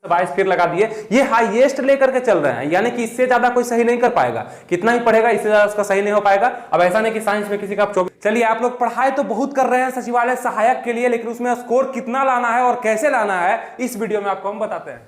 22 फिर लगा दिए, ये हाईएस्ट लेकर के चल रहे हैं, यानी कि इससे ज्यादा कोई सही नहीं कर पाएगा। कितना ही पढ़ेगा इससे ज्यादा उसका सही नहीं हो पाएगा। अब ऐसा नहीं कि साइंस में किसी का 24। चलिए, आप लोग पढ़ाई तो बहुत कर रहे हैं सचिवालय सहायक के लिए, लेकिन उसमें स्कोर कितना लाना है और कैसे लाना है इस वीडियो में आपको हम बताते हैं।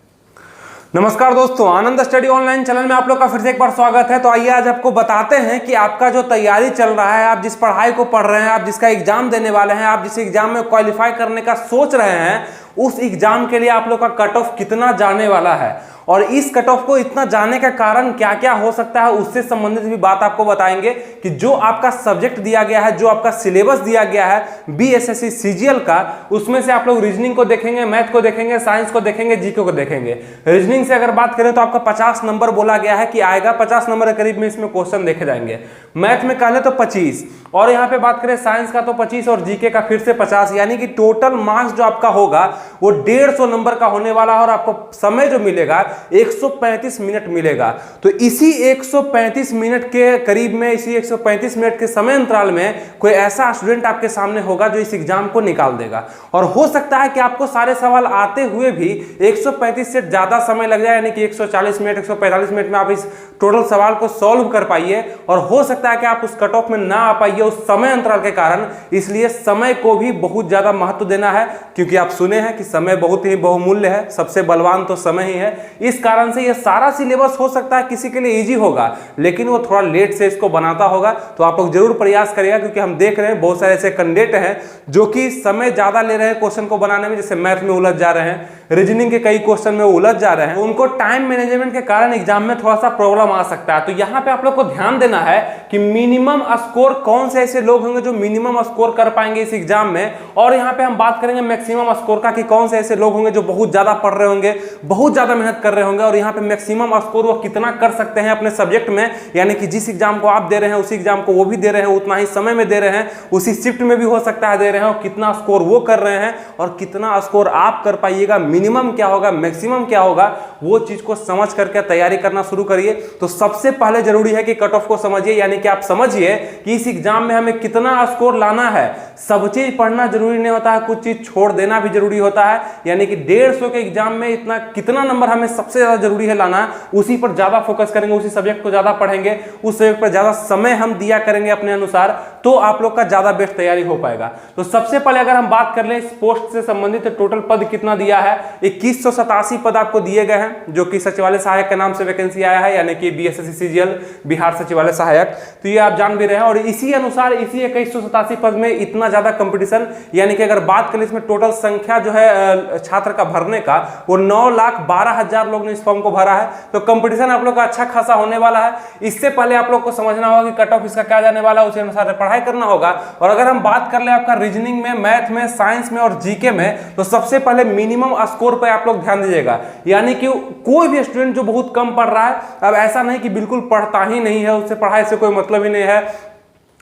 नमस्कार दोस्तों, आनंद स्टडी ऑनलाइन चैनल में आप लोग का फिर से एक बार स्वागत है। तो आइए आज आपको बताते हैं कि आपका जो तैयारी चल रहा है, आप जिस पढ़ाई को पढ़ रहे हैं, आप जिसका एग्जाम देने वाले हैं, आप जिस एग्जाम में क्वालिफाई करने का सोच रहे हैं, उस एग्जाम के लिए आप लोग का कट ऑफ कितना जाने वाला है और इस कट ऑफ को इतना जाने का कारण क्या क्या हो सकता है, उससे संबंधित भी बात आपको बताएंगे कि जो आपका सब्जेक्ट दिया गया है, जो आपका सिलेबस दिया गया है बीएसएससी सीजीएल का, उसमें से आप लोग रीजनिंग को देखेंगे, मैथ को देखेंगे, साइंस को देखेंगे, जीके को देखेंगे। रीजनिंग से अगर बात करें तो आपका 50 नंबर बोला गया है कि आएगा, 50 नंबर के करीब में इसमें क्वेश्चन देखे जाएंगे। मैथ में कहले तो 25, और यहाँ पे बात करें साइंस का तो 25 और जीके का फिर से 50, यानी कि टोटल मार्क्स जो आपका होगा वो 150 नंबर का होने वाला है और आपको समय जो मिलेगा 135 मिनट मिलेगा। तो इसी 135 मिनट के करीब में, इसी 135 मिनट के समय अंतराल में कोई ऐसा स्टूडेंट आपके सामने होगा जो इस एग्जाम को निकाल देगा। और हो सकता है कि आपको सारे सवाल आते हुए भी 135 से ज्यादा समय लग जाए, यानी कि 140 मिनट 145 मिनट में आप इस टोटल सवाल को सॉल्व कर पाइए, और हो सकता है कि आप उस कट ऑफ में ना आ पाइए उस समय अंतराल के कारण। इसलिए समय को भी बहुत ज्यादा महत्व देना है, क्योंकि आप सुने हैं कि समय बहुत ही बहुमूल्य है, सबसे बलवान तो समय ही है। इस कारण से ये सारा सिलेबस हो सकता है किसी के लिए इजी होगा, लेकिन वो थोड़ा लेट से इसको बनाता होगा। तो आप लोग जरूर प्रयास करिएगा, क्योंकि हम देख रहे हैं बहुत सारे ऐसे कैंडिडेट हैं जो कि समय ज्यादा ले रहे हैं क्वेश्चन को बनाने में, जैसे मैथ में उलझ जा रहे हैं, रीजनिंग के कई क्वेश्चन में उलझ जा रहे हैं, उनको टाइम मैनेजमेंट के कारण एग्जाम में थोड़ा सा प्रॉब्लम आ सकता है। तो यहाँ पे आप लोग को ध्यान देना है कि मिनिमम स्कोर कौन से ऐसे लोग होंगे जो मिनिमम स्कोर कर पाएंगे इस एग्जाम में, और यहाँ पे हम बात करेंगे मैक्सिमम स्कोर का, कि कौन से ऐसे लोग होंगे जो बहुत ज्यादा पढ़ रहे होंगे, बहुत ज्यादा मेहनत कर रहे होंगे, और यहाँ पे मैक्सिमम स्कोर वो कितना कर सकते हैं अपने सब्जेक्ट में, यानी कि जिस एग्जाम को आप दे रहे हैं उसी एग्जाम को वो भी दे रहे हैं, उतना ही समय में दे रहे हैं, उसी शिफ्ट में भी हो सकता है दे रहे हैं, और कितना स्कोर वो कर रहे हैं और कितना स्कोर आप कर पाइएगा, मिनिमम क्या होगा, मैक्सिमम क्या होगा, वो चीज को समझ करके तैयारी करना शुरू करिए। तो सबसे पहले जरूरी है कि कट ऑफ को समझिए, यानी कि आप समझिए कि इस एग्जाम में हमें कितना स्कोर लाना है। सब चीज पढ़ना जरूरी नहीं होता है, कुछ चीज छोड़ देना भी जरूरी होता है, यानी कि 150 के एग्जाम में इतना कितना नंबर हमें सबसे ज्यादा जरूरी है लाना, उसी पर ज्यादा फोकस करेंगे, उसी सब्जेक्ट को ज्यादा पढ़ेंगे, उस सब्जेक्ट पर ज्यादा समय हम दिया करेंगे अपने अनुसार, तो आप लोग का ज्यादा बेस्ट तैयारी हो पाएगा। तो सबसे पहले अगर हम बात कर लें इस पोस्ट से संबंधित, टोटल पद कितना दिया है, 2187 पद आपको दिए गए हैं, जो कि सचिवालय सहायक के नाम से वैकेंसी आया है, यानी कि बीएसएससी सीजीएल बिहार सचिवालय सहायक। तो ये आप जान भी रहे हैं, और इसी अनुसार इसी 2187 पद में इतना ज्यादा कंपटीशन, यानी कि अगर बात करें इसमें टोटल संख्या जो है छात्र का भरने का, वो 9,12,000 लोग ने इस फॉर्म को भरा है। तो कंपटीशन आप लोग का अच्छा खासा होने वाला है। इससे पहले आप लोग को समझना होगा कि कट ऑफ इसका क्या जाने वाला है, उसी अनुसार पढ़ाई करना होगा। और अगर हम बात कर ले आपका रीजनिंग में, मैथ में, साइंस में और जीके में, तो सबसे पहले मिनिमम स्कोर पर आप लोग ध्यान दीजिएगा, यानी कि कोई भी स्टूडेंट जो बहुत कम पढ़ रहा है, अब ऐसा नहीं कि बिल्कुल पढ़ता ही नहीं है, उससे पढ़ाई से कोई मतलब ही नहीं है,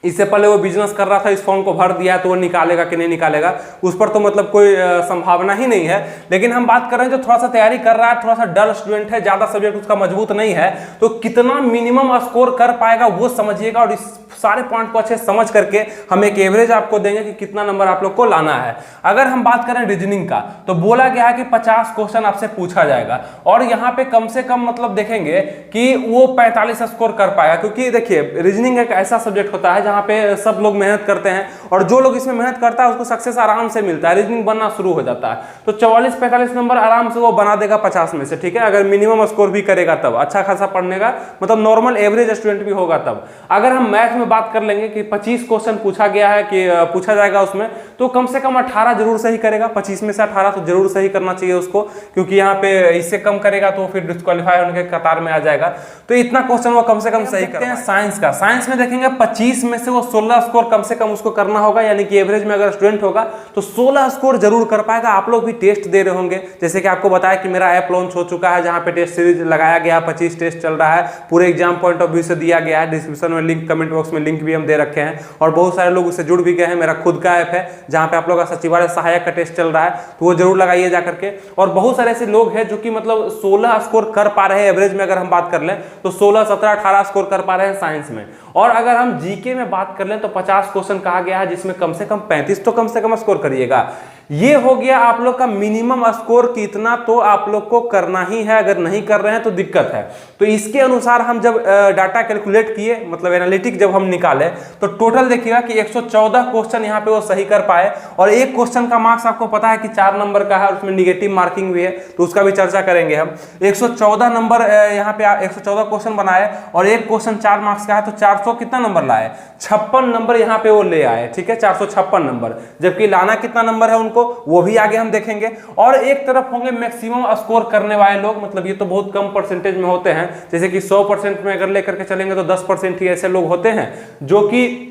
इससे पहले वो बिजनेस कर रहा था, इस फॉर्म को भर दिया तो वो निकालेगा कि नहीं निकालेगा, उस पर तो मतलब कोई संभावना ही नहीं है। लेकिन हम बात कर रहे हैं जो थोड़ा सा तैयारी कर रहा है, थोड़ा सा डल स्टूडेंट है, ज्यादा सब्जेक्ट उसका मजबूत नहीं है, तो कितना मिनिमम स्कोर कर पाएगा वो समझिएगा, और इस सारे पॉइंट को अच्छे समझ करके हम एक एवरेज आपको देंगे कि कितना नंबर आप लोग को लाना है। अगर हम बात करें रीजनिंग का, तो बोला गया है कि 50 क्वेश्चन आपसे पूछा जाएगा, और यहाँ पे कम से कम मतलब देखेंगे कि वो 45 स्कोर कर पाएगा, क्योंकि देखिए रीजनिंग एक ऐसा सब्जेक्ट होता है जहाँ पे सब लोग मेहनत करते हैं, और जो लोग इसमें मेहनत करता है उसको सक्सेस आराम से मिलता है, रीजनिंग बनना शुरू हो जाता है। तो 44-45 नंबर आराम से वो बना देगा 50 में से, ठीक है, अगर मिनिमम स्कोर भी करेगा तब, अच्छा खासा पढ़ने का मतलब नॉर्मल एवरेज स्टूडेंट भी होगा तब। अगर हम मैथ में बात कर लेंगे कि 25 क्वेश्चन पूछा गया है कि पूछा जाएगा उसमें, तो कम से कम 18 जरूर सही करेगा, 25 में से 18 तो जरूर सही करना चाहिए उसको, क्योंकि यहाँ पे इससे कम करेगा तो फिर डिस्क्वालीफाई होने के कतार में आ जाएगा। तो इतना क्वेश्चन वो कम से कम सही करते हैं। साइंस का, साइंस में देखेंगे 25 में से वो 16 स्कोर कम से कम उसको करना होगा, यानी कि एवरेज में अगर स्टूडेंट होगा तो 16 स्कोर जरूर कर पाएगा। आप लोग भी टेस्ट दे रहे होंगे, जैसे कि आपको बताया कि मेरा ऐप लॉन्च हो चुका है, जहां पे टेस्ट सीरीज लगाया गया, 25 टेस्ट चल रहा है, पूरे एग्जाम पॉइंट ऑफ व्यू से दिया गया है। डिस्क्रिप्शन में लिंक, कमेंट बॉक्स में लिंक भी हम दे रखे हैं, और बहुत सारे लोग उससे जुड़ भी गए हैं। मेरा खुद का ऐप है जहां पे आप लोग का सचिवालय सहायक का टेस्ट चल रहा है, तो वो जरूर लगाइए जा करके। और बहुत सारे ऐसे लोग हैं जो कि मतलब 16 स्कोर कर पा रहे हैं एवरेज में, अगर हम बात कर लें तो 16, 17, 18 स्कोर कर पा रहे हैं साइंस में। और अगर हम जीके में बात कर लें तो 50 क्वेश्चन कहा गया है, जिसमें कम से कम 35 तो कम से कम स्कोर करिएगा। ये हो गया आप लोग का मिनिमम स्कोर कितना, तो आप लोग को करना ही है, अगर नहीं कर रहे हैं तो दिक्कत है। तो इसके अनुसार हम जब डाटा कैलकुलेट किए, मतलब एनालिटिक जब हम निकाले, तो टोटल देखिएगा कि 114 क्वेश्चन यहाँ पे वो सही कर पाए, और एक क्वेश्चन का मार्क्स आपको पता है कि 4 नंबर का है, उसमें निगेटिव मार्किंग भी है, तो उसका भी चर्चा करेंगे हम। 114 नंबर यहाँ पे 114 क्वेश्चन बनाए, और एक क्वेश्चन 4 मार्क्स का है, तो 400 कितना नंबर लाए, 56 नंबर यहाँ पे वो ले आए, ठीक है, 456 नंबर। जबकि लाना कितना नंबर है उनको, वो भी आगे हम देखेंगे। और एक तरफ होंगे मैक्सिमम स्कोर करने वाले लोग, मतलब ये तो बहुत कम परसेंटेज में होते हैं, जैसे कि 100% में अगर लेकर के चलेंगे तो 10% ही ऐसे लोग होते हैं जो कि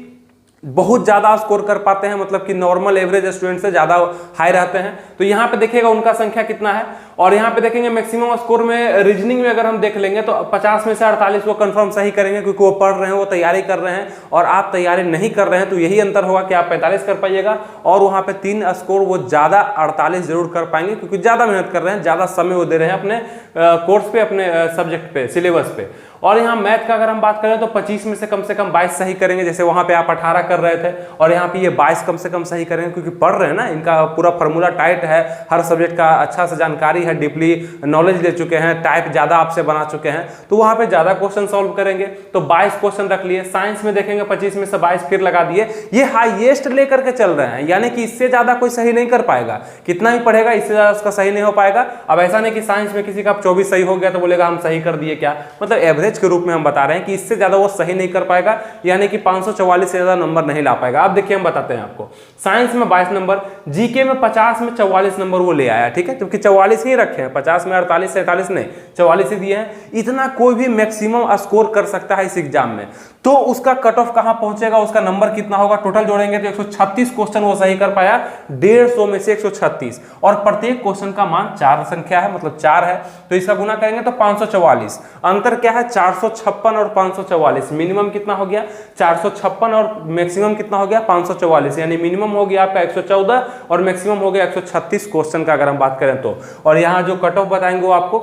बहुत ज्यादा स्कोर कर पाते हैं, मतलब कि नॉर्मल एवरेज स्टूडेंट से ज्यादा हाई रहते हैं। तो यहाँ पे देखिएगा उनका संख्या कितना है, और यहाँ पे देखेंगे मैक्सिमम स्कोर में रीजनिंग में अगर हम देख लेंगे तो 50 में से 48 वो कंफर्म सही करेंगे, क्योंकि वो पढ़ रहे हैं, वो तैयारी कर रहे हैं, और आप तैयारी नहीं कर रहे हैं। तो यही अंतर होगा कि आप 45 कर पाइएगा, और वहाँ पे 3 स्कोर वो ज्यादा 48 जरूर कर पाएंगे, क्योंकि ज्यादा मेहनत कर रहे हैं, ज्यादा समय वो दे रहे हैं अपने कोर्स पे, अपने सब्जेक्ट पे, सिलेबस पे। और यहाँ मैथ का अगर हम बात करें तो 25 में से कम 22 सही करेंगे, जैसे वहां पे आप 18 कर रहे थे, और यहाँ पे ये 22 कम से कम सही करेंगे, क्योंकि पढ़ रहे हैं ना, इनका पूरा फॉर्मूला टाइट है, हर सब्जेक्ट का अच्छा से जानकारी है, डीपली नॉलेज ले चुके हैं, टाइप ज्यादा आपसे बना चुके हैं, तो वहां पे ज्यादा क्वेश्चन सॉल्व करेंगे। तो 22 क्वेश्चन रख लिए। साइंस में देखेंगे 25 में से 22 फिर लगा दिए। ये हाईएस्ट लेकर के चल रहे हैं, यानी कि इससे ज्यादा कोई सही नहीं कर पाएगा, कितना ही पढ़ेगा इससे ज्यादा उसका सही नहीं हो पाएगा। अब ऐसा नहीं कि साइंस में किसी का 24 सही हो गया तो बोलेगा हम सही कर दिए, क्या मतलब एवरेज के रूप में हम बता रहे हैं कि इससे ज्यादा वो सही नहीं कर पाएगा, यानी कि 544 से ज्यादा नंबर नहीं ला पाएगा। अब देखिए हम बताते हैं आपको, साइंस में 22 नंबर, जीके में 50 में 44 नंबर वो ले आया, ठीक है, क्योंकि 44 ही रखे हैं, 50 में 48 से 47 नहीं, 44 ही दिए हैं। इतना कोई भी मैक्सिमम स्कोर कर सकता है इस एग्जाम में। तो उसका कट ऑफ कहां पहुंचेगा, उसका नंबर कितना होगा, टोटल जोड़ेंगे तो 136 क्वेश्चन वो सही कर पाया, 150 में से 136, और प्रत्येक क्वेश्चन का मान 4 संख्या है, मतलब 4 है, तो इसका गुना करेंगे तो 544। अंतर क्या है, 456 और 544। मिनिमम कितना हो गया 456, और मैक्सिमम कितना हो गया 544, यानी मिनिमम हो गया आपका 114 और मैक्सिमम हो गया 136 क्वेश्चन का अगर हम बात करें तो। और यहाँ जो कट ऑफ बताएंगे वो आपको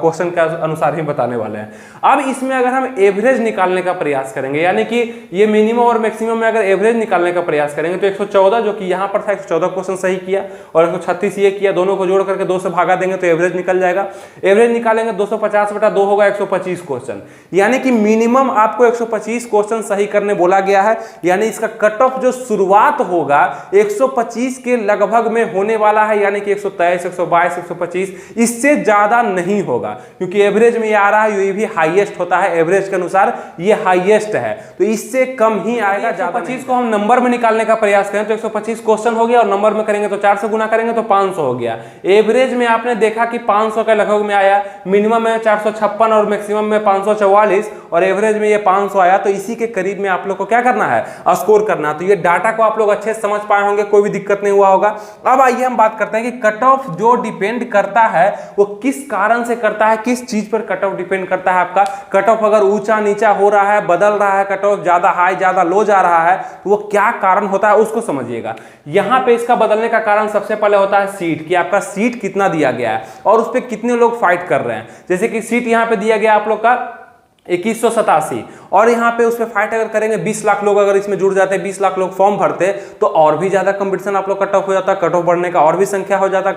क्वेश्चन के अनुसार ही बताने वाले हैं। अब इसमें अगर हम एवरेज निकालने का प्रयास करेंगे, यानी कि ये मिनिमम और मैक्सिमम में अगर एवरेज निकालने का प्रयास करेंगे तो 114 जो कि यहाँ पर था 114 क्वेश्चन सही किया, और 136 ये किया, दोनों को जोड़ करके 2 से भागा देंगे तो एवरेज निकल जाएगा। एवरेज निकालेंगे 250/2 होगा 125 क्वेश्चन, यानी कि मिनिमम आपको 125 क्वेश्चन सही करने बोला गया है, यानी इसका कट ऑफ जो शुरुआत होगा 125 के लगभग में होने वाला है, यानी कि 123, 122, 125, इससे ज्यादा नहीं होगा, क्योंकि एवरेज में ये आ रहा है, ये भी हाईएस्ट होता है, एवरेज के अनुसार ये हाईएस्ट है, तो इससे कम ही आएगा। 125 को हम नंबर में निकालने का प्रयास करें तो 125 क्वेश्चन हो गया, और नंबर में करेंगे तो 4 से गुना करेंगे तो 500 हो गया। एवरेज में आपने देखा कि 500 के लगभग में आया, मिनिमम में 456 और मैक्सिमम में 544, और एवरेज में ये 500 आया, तो इसी के करीब में आप लोग को क्या करना है, स्कोर करना है। तो ये डाटा को आप लोग अच्छे से समझ पाए होंगे, कोई भी दिक्कत नहीं हुआ होगा। अब आइए हम बात करते हैं कि कट ऑफ जो डिपेंड करता है वो किस कारण से करता है, किस चीज पर कट ऑफ डिपेंड करता है। आपका कट ऑफ अगर ऊंचा नीचा हो रहा है, बदल रहा है, कट ऑफ ज्यादा हाई ज्यादा लो जा रहा है, तो वो क्या कारण होता है उसको समझिएगा। यहां पे इसका बदलने का कारण सबसे पहले होता है सीट, कि आपका सीट कितना दिया गया है और उस पर कितने लोग फाइट कर रहे हैं। जैसे कि सीट यहां पे दिया गया आप लोग का 2187, और यहाँ पे उस पे फाइट अगर करेंगे 20 लाख लोग अगर इसमें जुड़ जाते, 20 लाख लोग फॉर्म भरते, तो और भी ज्यादा कंपटीशन आप लोग कट ऑफ हो जाता, कट ऑफ बढ़ने का और भी संख्या हो जाता,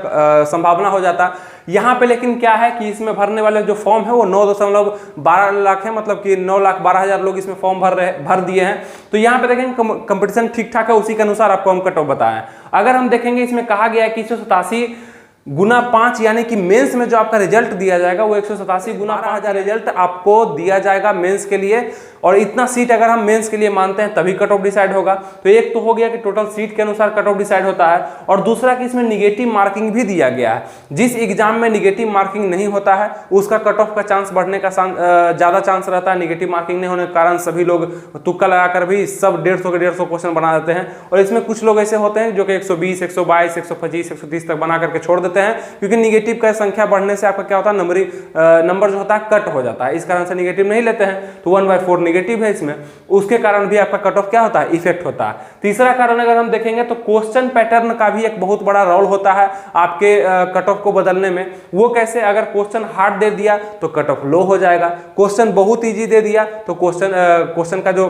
संभावना हो जाता। यहाँ पे लेकिन क्या है कि इसमें भरने वाले जो फॉर्म है वो 9.12 लाख है, मतलब कि 9,12,000 लोग इसमें फॉर्म भर दिए हैं। तो यहाँ पे देखेंगे कंपटीशन ठीक ठाक है, उसी के अनुसार आपको हम कट ऑफ बताएं। अगर हम देखेंगे इसमें कहा गया है कि 187 गुना 5, यानी कि मेंस में जो आपका रिजल्ट दिया जाएगा वो 187 गुना 5,000 रिजल्ट आपको दिया जाएगा मेंस के लिए, और इतना सीट अगर हम मेंस के लिए मानते हैं तभी कट ऑफ डिसाइड होगा। तो एक तो हो गया कि टोटल सीट के अनुसार कट ऑफ डिसाइड होता है, और दूसरा कि इसमें निगेटिव मार्किंग भी दिया गया है। जिस एग्जाम में निगेटिव मार्किंग नहीं होता है उसका कट ऑफ का चांस बढ़ने का ज्यादा चांस रहता है। निगेटिव मार्किंग नहीं होने के कारण सभी लोग तुक्का लगाकर भी सब 150 के 150 क्वेश्चन बना देते हैं, और इसमें कुछ लोग ऐसे होते हैं जो कि 120, 122, 125, 130 तक बना करके छोड़ देते हैं, क्योंकि निगेटिव का संख्या बढ़ने से आपका क्या होता है, नंबर जो होता है कट हो जाता है, इस कारण से निगेटिव नहीं लेते हैं। तो 1/4 निगेटिव है इसमें, उसके कारण भी आपका कट ऑफ क्या होता है, इफेक्ट होता है। तीसरा कारण अगर हम देखेंगे तो क्वेश्चन पैटर्न का भी एक बहुत बड़ा रोल होता है आपके कट ऑफ को बदलने में। वो कैसे, अगर क्वेश्चन हार्ड दे दिया तो कट ऑफ लो हो जाएगा, क्वेश्चन बहुत ईजी दे दिया तो क्वेश्चन का जो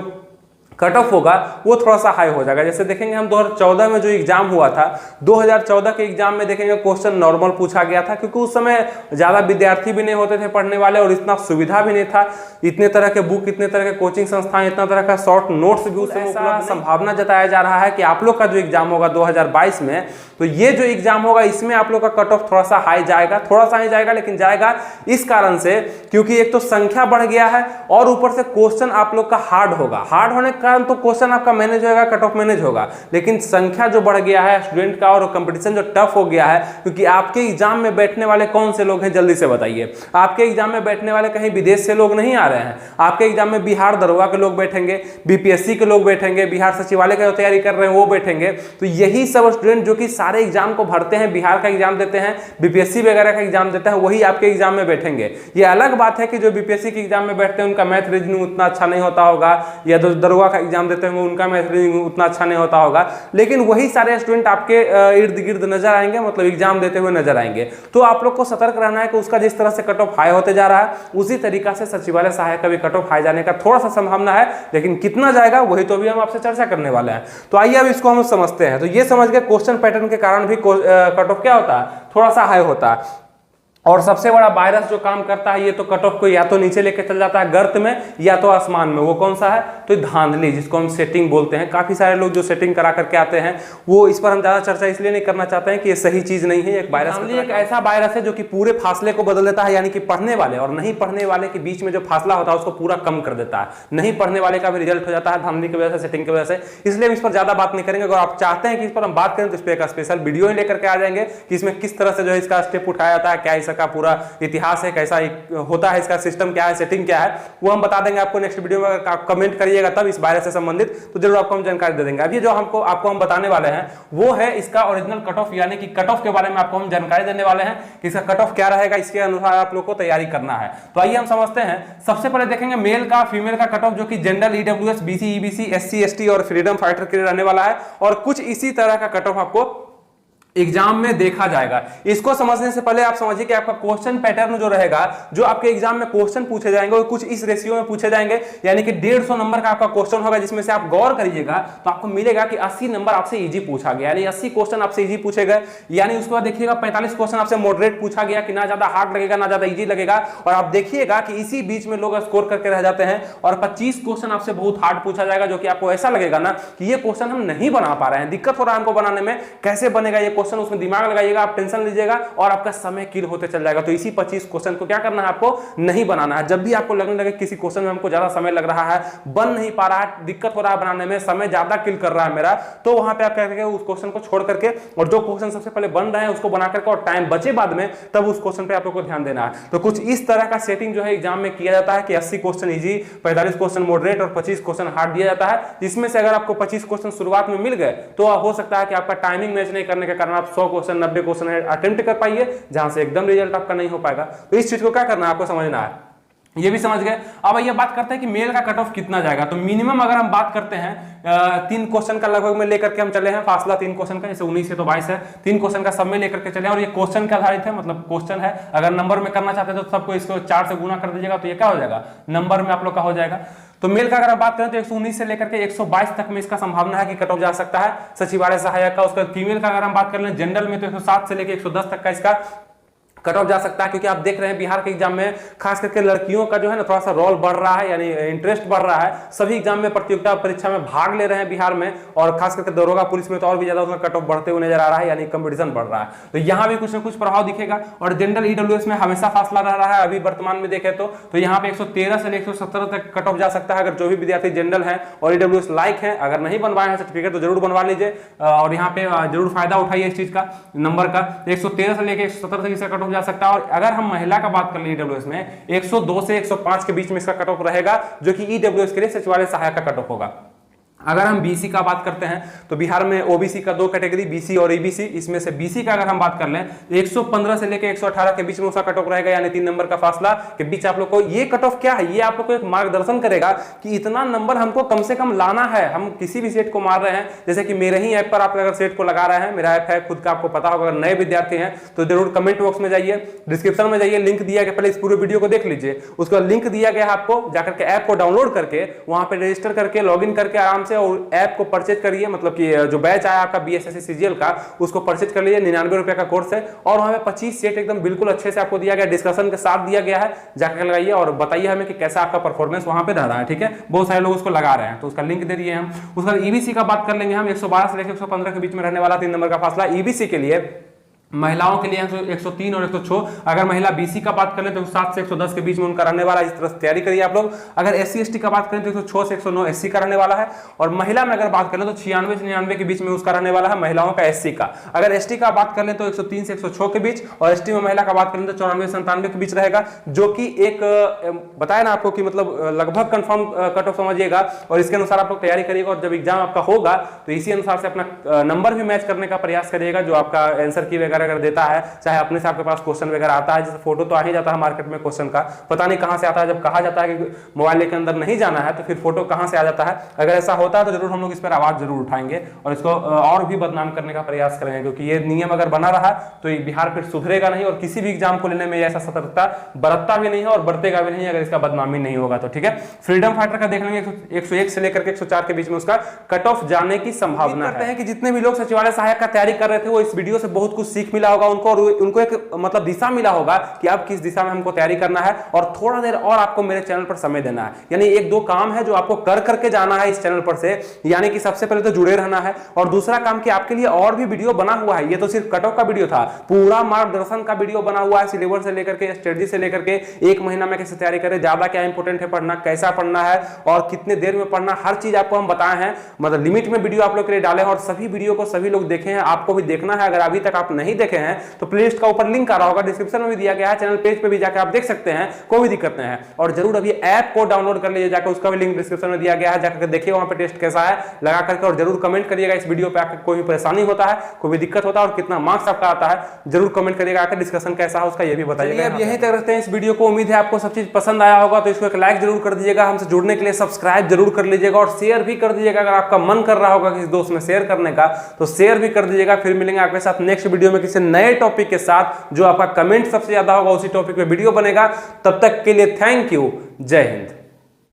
कट ऑफ होगा वो थोड़ा सा हाई हो जाएगा। जैसे देखेंगे हम 2014 में जो एग्जाम हुआ था, 2014 के एग्जाम में देखेंगे क्वेश्चन नॉर्मल पूछा गया था, क्योंकि उस समय ज़्यादा विद्यार्थी भी नहीं होते थे पढ़ने वाले और इतना सुविधा भी नहीं था, इतने तरह के बुक, इतने तरह के कोचिंग संस्थान, इतना तरह का शॉर्ट नोट्स भी उस समय उपलब्ध। संभावना जताया जा रहा है कि आप लोग का जो एग्जाम होगा 2022 में, तो ये जो एग्जाम होगा इसमें आप लोग का कट ऑफ थोड़ा सा हाई जाएगा, थोड़ा सा ही जाएगा लेकिन जाएगा, इस कारण से क्योंकि एक तो संख्या बढ़ गया है और ऊपर से क्वेश्चन आप लोग का हार्ड होगा। हार्ड होने के कारण तो क्वेश्चन आपका मैनेज होगा, कट ऑफ मैनेज होगा, लेकिन संख्या जो बढ़ गया है स्टूडेंट का और कंपटीशन जो टफ हो गया है, क्योंकि आपके एग्जाम में बैठने वाले कौन से लोग हैं जल्दी से बताइए। आपके एग्जाम में बैठने वाले कहीं विदेश से लोग नहीं आ रहे हैं, आपके एग्जाम में बिहार दरोगा के लोग बैठेंगे, बीपीएससी के लोग बैठेंगे, बिहार सचिवालय का तैयारी कर रहे हैं वो बैठेंगे। तो यही सब स्टूडेंट जो कि सारे एग्जाम को भरते हैं, बिहार का एग्जाम देते हैं, बीपीएससी वगैरह का एग्जाम देते हैं, वही आपके एग्जाम में बैठेंगे। ये अलग बात है कि जो बीपीएससी के एग्जाम में बैठते हैं उनका मैथ रीजनिंग उतना अच्छा नहीं होता होगा, या जो दरोगा का एग्जाम देते हैं उनका मैथ रीजनिंग उतना अच्छा नहीं होता होगा, लेकिन वही सारे स्टूडेंट आपके इर्द गिर्द नजर आएंगे, मतलब एग्जाम देते हुए नजर आएंगे। तो आप लोग को सतर्क रहना है कि उसका जिस तरह से कट ऑफ हाई होते जा रहा है उसी तरीका से सचिवालय सहायक का भी कट ऑफ हाई जाने का थोड़ा सा संभावना है, लेकिन कितना जाएगा वही तो भी हम आपसे चर्चा करने वाले हैं। तो आइए अब इसको हम समझते हैं। तो ये समझ गए क्वेश्चन पैटर्न के कारण भी कट ऑफ क्या होता है, थोड़ा सा हाई होता है। और सबसे बड़ा वायरस जो काम करता है ये तो कट ऑफ को या तो नीचे लेके चल जाता है गर्त में या तो आसमान में, वो कौन सा है, तो धांधली, जिसको हम सेटिंग बोलते हैं। काफी सारे लोग जो सेटिंग करा करके आते हैं, वो इस पर हम ज्यादा चर्चा इसलिए नहीं करना चाहते हैं कि ये सही चीज नहीं है। एक वायरस एक ऐसा वायरस है जो कि पूरे फासले को बदल देता है, यानी कि पढ़ने वाले और नहीं पढ़ने वाले के बीच में जो फासला होता है उसको पूरा कम कर देता है। नहीं पढ़ने वाले का भी रिजल्ट हो जाता है धांधली की वजह से, सेटिंग की वजह से। इसलिए हम इस पर ज्यादा बात नहीं करेंगे। अगर आप चाहते हैं कि इस पर हम बात करें तो इस पर एक स्पेशल वीडियो ही लेकर के आ जाएंगे कि इसमें किस तरह से जो है इसका स्टेप उठाया जाता है, क्या इसका पूरा इतिहास है, कैसा होता है, इसका सिस्टम क्या है, सेटिंग क्या है, वो हम बता देंगे आपको नेक्स्ट वीडियो में। अगर आप कमेंट करिएगा तब इस वायरस से संबंधित तो जरूर आपको हम जानकारी दे देंगे। अभी जो आपको हम बताने वाले हैं वो है इसका ओरिजिनल कट ऑफ, यानी कि कट ऑफ के बारे में आपको हम जानकारी देने वाले हैं कि इसका कट ऑफ क्या रहेगा, इसके अनुसार आप लोग को तैयारी करना है। तो आइए हम समझते हैं। सबसे पहले देखेंगे मेल का फीमेल का कट ऑफ, जो कि general, EWS, BC, EBC, SC, ST और फ्रीडम फाइटर के लिए रहने वाला है, और कुछ इसी तरह का कट ऑफ आपको एग्जाम में देखा जाएगा। इसको समझने से पहले आप समझिए कि आपका क्वेश्चन पैटर्न जो रहेगा, जो आपके एग्जाम में क्वेश्चन पूछे जाएंगे वो कुछ इस रेशियो में पूछे जाएंगे, यानी कि 150 नंबर का आपका क्वेश्चन होगा, जिसमें से आप गौर करिएगा तो आपको मिलेगा कि 80 नंबर आपसे इजी पूछा गया, यानी 80 क्वेश्चन आपसे इजी पूछे गए। यानी उसके बाद देखिएगा 45 क्वेश्चन आपसे मॉडरेट पूछा गया, कि ना ज्यादा हार्ड लगेगा ना ज्यादा इजी लगेगा, और आप देखिएगा कि इसी बीच में लोग स्कोर करके रह जाते हैं। और 25 क्वेश्चन आपसे बहुत हार्ड पूछा जाएगा, जो कि आपको ऐसा लगेगा ना कि ये क्वेश्चन हम नहीं बना पा रहे हैं, दिक्कत हो रहा है हमको बनाने में, कैसे बनेगा ये क्वेश्चन, उसमें दिमाग लगा, आप टेंशन लीजिएगा और आपका समय किल होते चल जाएगा। तो इसी 25 क्वेश्चन को क्या करना है, आपको नहीं बनाना है। जब भी आपको लगने लगे किसी क्वेश्चन में हमको ज्यादा समय लग रहा है, बन नहीं पा रहा है, दिक्कत हो रहा है बनाने में, समय ज्यादा किल कर रहा है मेरा, तो वहां पे आप क्या करेंगे, उस क्वेश्चन को छोड़ करके और जो क्वेश्चन सबसे पहले बन रहे हैं उसको बना करके और टाइम बचे बाद में, तब उस क्वेश्चन पे आप लोग को ध्यान देना है। तो कुछ इस तरह का सेटिंग जो है एग्जाम में किया जाता है कि 80 क्वेश्चन इजी, 45 क्वेश्चन मॉडरेट और 25 क्वेश्चन हार्ड दिया जाता है, जिसमें से अगर आपको 25 क्वेश्चन शुरुआत में मिल गए तो हो सकता है कि आपका टाइमिंग मैच नहीं करने के कारण आप 100 क्वेश्चन 90 क्वेश्चन अटेम्प्ट कर पाइए, जहां से एकदम रिजल्ट आपका नहीं हो पाएगा। तो इस चीज को क्या करना है, आपको समझना है। ये भी समझ गए। अब ये बात करते हैं कि मेल का कट ऑफ कितना जाएगा। तो मिनिमम अगर हम बात करते हैं 3 क्वेश्चन का लगभग में लेकर के हम चले हैं, फासला 3 क्वेश्चन का, जैसे 19 से तो 22 है, 3 क्वेश्चन का सब में लेकर के चले, और ये क्वेश्चन के आधारित है, मतलब क्वेश्चन है। अगर नंबर में करना चाहते हैं तो सबको इसको 4 से गुना कर दीजिएगा, तो ये क्या हो जाएगा, नंबर में आप लोग का हो जाएगा। तो मेल का अगर आप बात करें तो 119 से लेकर के 122 तक में इसका संभावना है कि कट ऑफ जा सकता है सचिवालय सहायक का। उसका फीमेल का अगर हम बात कर लें जनरल में तो 107 से लेकर 110 तक का इसका कट ऑफ जा सकता है, क्योंकि आप देख रहे हैं बिहार के एग्जाम में खास करके लड़कियों का जो है ना थोड़ा सा रोल बढ़ रहा है, यानी इंटरेस्ट बढ़ रहा है। सभी एग्जाम में प्रतियोगिता परीक्षा में भाग ले रहे हैं बिहार में, और खास करके दरोगा पुलिस में तो और भी ज्यादा उसका कट ऑफ बढ़ते हुए नजर आ रहा है, यानी कंपटीशन बढ़ रहा है। तो यहाँ भी कुछ ना कुछ प्रभाव दिखेगा। और जनरल ईडब्ल्यूएस में हमेशा फासला रह रहा है अभी वर्तमान में देखे तो यहाँ पे 113 से 117 तक कट ऑफ जा सकता है, अगर जो भी विद्यार्थी जनरल है और ईडब्ल्यूएस लाइक है। अगर नहीं बनवाए हैं सर्टिफिकेट तो जरूर बनवा लीजिए, और यहाँ पे जरूर फायदा उठाइए इस चीज का, नंबर का। 113 से लेकर 117 तक इसका कट ऑफ जा सकता है। और अगर हम महिला का बात कर ले ईडब्ल्यूएस में 102 से 105 के बीच में इसका कट ऑफ रहेगा, जो कि ईडब्ल्यूएस के लिए सचिवालय सहायक का कट ऑफ होगा। अगर हम बीसी का बात करते हैं तो बिहार में ओबीसी का दो कैटेगरी, बीसी और ईबीसी। इसमें से बीसी का अगर हम बात कर लें तो 115 से लेकर 118 के बीच में उसका कट ऑफ रहेगा, यानी 3 नंबर का फासला के बीच आप लोग को ये कट ऑफ क्या है, ये आप लोग को एक मार्गदर्शन करेगा कि इतना नंबर हमको कम से कम लाना है। हम किसी भी सेट को मार रहे हैं, जैसे कि मेरे ही ऐप पर आप अगर सेट को लगा रहे हैं, मेरा ऐप है खुद का, आपको पता होगा। अगर नए विद्यार्थी हैं तो जरूर कमेंट बॉक्स में जाइए, डिस्क्रिप्शन में जाइए, लिंक दिया गया, पहले इस पूरे वीडियो को देख लीजिए, उसका लिंक दिया गया है आपको, जाकर के ऐप को डाउनलोड करके वहां पे रजिस्टर करके लॉगिन करके आराम से और ऐप को परचेज करिए। मतलब कि जो बैच आया आपका बीएसएससी सीजीएल का, उसको परचेज कर लीजिए। 99 रुपए का कोर्स है और वहां पे 25 सेट एकदम बिल्कुल अच्छे से आपको दिया गया, डिस्कशन के साथ दिया गया है। जाकर लगाइए और बताइए हमें कि कैसा आपका परफॉर्मेंस वहां पे रह रहा है। ठीक है, बहुत सारे लोग उसको लगा रहे हैं तो उसका लिंक दे दिए हम। उसका ईबीसी का बात कर लेंगे हम। 112 से लेकर 115 के बीच में रहने वाला 3 नंबर का फासला ईबीसी के लिए। महिलाओं के लिए 103 और 106। अगर महिला बीसी का बात करें तो 7 से 110 के बीच में उनका रहने वाला है। इस तरह से तैयारी करिए आप लोग। अगर एससी एसटी का बात करें तो 106 से 109 एससी का रहने वाला है। और महिला में अगर बात करें तो 96 से 99 के बीच में उसका रहने वाला है महिलाओं का एससी का। अगर एसटी का बात कर लें तो 103 से 106 के बीच, और एसटी में महिला का बात करें तो 94 से 97 के बीच रहेगा, जो कि एक बताया ना आपको कि मतलब लगभग कंफर्म कट ऑफ समझिएगा। और इसके अनुसार आप लोग तैयारी करिएगा और जब एग्जाम आपका होगा तो इसी अनुसार से अपना नंबर भी मैच करने का प्रयास करिएगा, जो आपका आंसर की वगैरह अगर देता है, चाहे अपने से आपके पास क्वेश्चन वगैरह आता है। जैसे फोटो तो आ ही जाता है मार्केट में क्वेश्चन का, पता नहीं कहां से आता है। जब कहा जाता है कि मोबाइल के अंदर नहीं जाना है तो फिर फोटो कहां से आ जाता है। अगर ऐसा होता है तो जरूर हम लोग इस पर आवाज जरूर उठाएंगे और इसको और भी बदनाम करने का प्रयास करेंगे, क्योंकि ये नियम अगर बना रहा तो ये बिहार फिर सुधरेगा नहीं और किसी भी एग्जाम को लेने में ऐसा सतर्कता बरतता भी नहीं है और बरतेगा भी नहीं अगर इसका बदनामी नहीं होगा तो। ठीक है, फ्रीडम फाइटर का देख लेंगे 101 से लेकर के 104 के बीच में उसका कट ऑफ जाने की संभावना है। कि जितने भी लोग सचिवालय सहायक का तैयारी कर रहे थे वो इस वीडियो से बहुत कुछ सीख मिला होगा उनको, और उनको एक मतलब दिशा मिला होगा कि अब किस दिशा में हमको तैयारी करना है। और थोड़ा देर और आपको मेरे चैनल पर समय देना है, यानी 1-2 काम है जो आपको कर करके जाना है इस चैनल पर से। यानी कि सबसे पहले तो जुड़े रहना है, और दूसरा काम कि आपके लिए और भी वीडियो बना हुआ है। ये तो सिर्फ कट ऑफ का वीडियो था, पूरा मार्गदर्शन का वीडियो बना हुआ है, सिलेबस से लेकर के स्ट्रेटजी से लेकर के 1 महीना में कैसे तैयारी करें, ज्यादा क्या इंपोर्टेंट है पढ़ना, कैसा पढ़ना है और कितने देर में पढ़ना, हर चीज आपको हम बताए हैं। मतलब लिमिट में वीडियो आप लोग के लिए डाले हैं और सभी वीडियो को सभी लोग देखे हैं, आपको भी देखना है। अगर अभी तक आप नहीं देखे हैं तो प्लेलिस्ट का ऊपर लिंक आ रहा होगा, डिस्क्रिप्शन में भी दिया गया है, चैनल पेज पे भी जाकर आप देख सकते हैं, कोई भी दिक्कत नहीं है। और जरूर अभी ऐप को डाउनलोड कर लीजिए जाकर, उसका भी लिंक डिस्क्रिप्शन में दिया गया है, जाकर देखिए वहां पे टेस्ट कैसा है लगा करके। और जरूर कमेंट करिएगा इस वीडियो पे आकर कोई भी परेशानी होता है, कोई भी दिक्कत होता है और कितना मार्क्स आपका आता है, जरूर कमेंट करिएगा आकर। डिस्कशन कैसा है उसका ये भी बताइएगा। अब यहीं तक रखते हैं इस वीडियो को। उम्मीद है आपको सब चीज पसंद आया होगा, तो इसको एक लाइक जरूर कर दीजिएगा। हमसे जुड़ने के लिए सब्सक्राइब जरूर कर लीजिएगा और शेयर भी कर दीजिएगा। अगर आपका मन कर रहा होगा किसी दोस्त में शेयर करने का तो शेयर भी कर दीजिएगा। फिर मिलेंगे आपके साथ नेक्स्ट वीडियो में किसी नए टॉपिक के साथ, जो आपका कमेंट सबसे ज्यादा होगा उसी टॉपिक पे वीडियो बनेगा। तब तक के लिए थैंक यू, जय हिंद।